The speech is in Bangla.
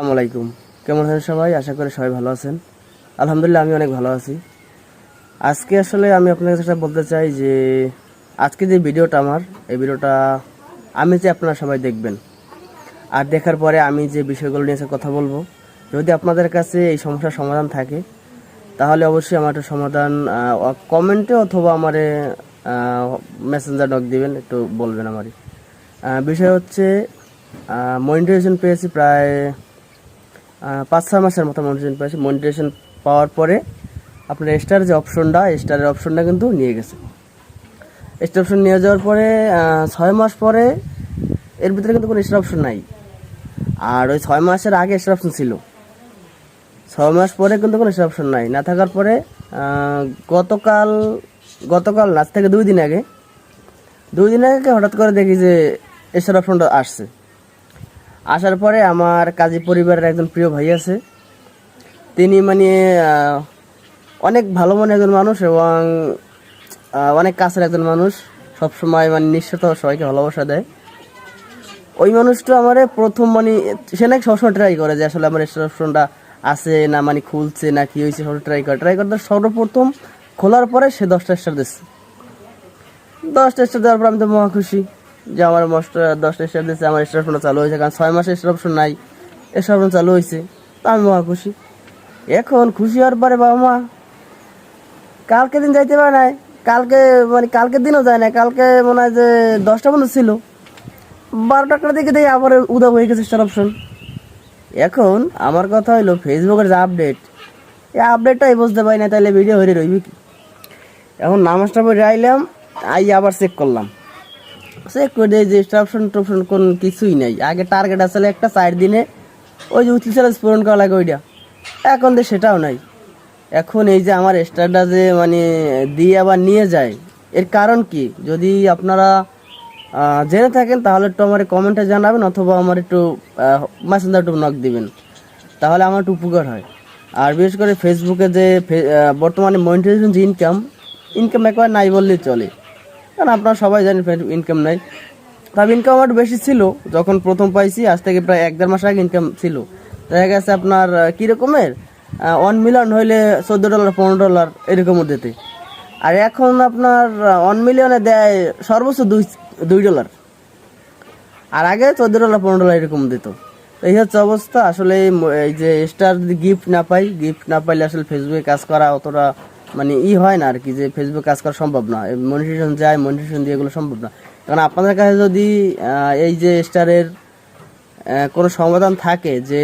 আসসালামু আলাইকুম। কেমন আছেন সবাই? আশা করি সবাই ভালো আছেন। আলহামদুলিল্লাহ আমি অনেক ভালো আছি। আজকে আসলে আমি আপনার কাছে বলতে চাই যে আজকে যে ভিডিওটা এই ভিডিওটা আমি চাই আপনারা সবাই দেখবেন। আর দেখার পরে আমি যে বিষয়গুলো নিয়ে কথা বলবো, যদি আপনাদের কাছে এই সমস্যার সমাধান থাকে তাহলে অবশ্যই আমার একটা সমাধান কমেন্টে অথবা আমারে মেসেঞ্জার নক দিবেন, একটু বলবেন আমারই। বিষয় হচ্ছে মনিটাইজেশন পেয়েছি প্রায় 5-6 মাসের মতো মনিটাইজেশন পেয়েছি। মনিটাইজেশন পাওয়ার পরে আপনার স্টারের অপশনটা কিন্তু নিয়ে গেছে। স্টার অপশন নিয়ে যাওয়ার পরে 6 মাস পরে এর ভিতরে কিন্তু কোনো স্টার অপশন নাই। আর ওই 6 মাসের আগে স্টার অপশন ছিল, 6 মাস পরে কিন্তু কোনো স্টার অপশন নাই। না থাকার পরে গতকাল গতকাল আজ থেকে 2 দিন আগে হঠাৎ করে দেখি যে স্টার অপশনটা আসছে। আসার পরে আমার কাজী পরিবারের একজন প্রিয় ভাই আছে, তিনি মানে অনেক ভালো মনের একজন মানুষ এবং অনেক কাছের একজন মানুষ, সবসময় মানে নিঃস্বার্থ সবাইকে ভালোবাসা দেয়। ওই মানুষটা আমার প্রথম মানে সে নাকি সবসময় ট্রাই করে যে আসলে আমার স্টার অপশনটা আছে না, মানে খুলছে না কি হয়েছে, সব ট্রাই করতে সর্বপ্রথম খোলার পরে সে 10টা স্টার দিচ্ছে। 10টা স্টার দেওয়ার পর আমি তো মহা খুশি যে আমার 10টা স্টার দিচ্ছে, আমার স্টার অপশনটা চালু হয়েছে। কারণ 6 মাসে স্টার অপশন নাই, স্টার অপশন চালু হয়েছে, তো আমি মহা খুশি। এখন খুশি হওয়ার পরে বাবা মা কালকে দিন যাইতে পারে নাই, কালকের দিনও যায় না, কালকে মনে হয় যে 10টা পর্যন্ত ছিল, 12টার দিকে দেখি আবার উদাও হয়ে গেছে স্টার অপশন। এখন আমার কথা হইলো ফেসবুকের যে আপডেট, এই আপডেটটাই বুঝতে পারি না, তাহলে ভিডিও হয়ে রইবি কি। এখন নামাজটা পড়ে আইলাম, আবার চেক করলাম, চেক করে দিই যে স্টার অপশন টপশন কোন কিছুই নাই। আগে টার্গেট আসলে একটা 4 দিনে ওই যে উইকলি চ্যালেঞ্জ পূরণ করা লাগে ওইটা, এখন তো সেটাও নাই। এখন এই যে আমার স্টারটা যে মানে দিয়ে আবার নিয়ে যায়, এর কারণ কি? যদি আপনারা জেনে থাকেন তাহলে একটু আমার কমেন্টে জানাবেন, অথবা আমার একটু মেসেঞ্জার একটু নক দিবেন, তাহলে আমার একটু উপকার হয়। আর বিশেষ করে ফেসবুকে যে বর্তমানে মনিটাইজেশন যে ইনকাম একবার নাই বললেই চলে, কারণ আপনারা সবাই জানেন ইনকাম নাই। তবে ইনকাম আমার বেশি ছিল যখন প্রথম পাইছি, আজ থেকে প্রায় 1-1.5 মাস আগে ইনকাম ছিল। দেখা গেছে আপনার কীরকমের 1 মিলিয়ন হইলে $14 $15 এরকম মধ্যেতে। আর এখন আপনার 1 মিলিয়নে দেয় সর্বোচ্চ $2। আর আগে $14 $15 এরকম দিত। এই হচ্ছে অবস্থা। আসলে এই যে স্টার গিফট না পাইলে আসলে ফেসবুকে কাজ করা অতটা মানে হয় না আর কি, যে ফেসবুক কাজ করা সম্ভব না। মনিটাইজেশন দিয়ে এগুলো সম্ভব না। কারণ আপনাদের কাছে যদি এই যে স্টারের কোনো সমাধান থাকে যে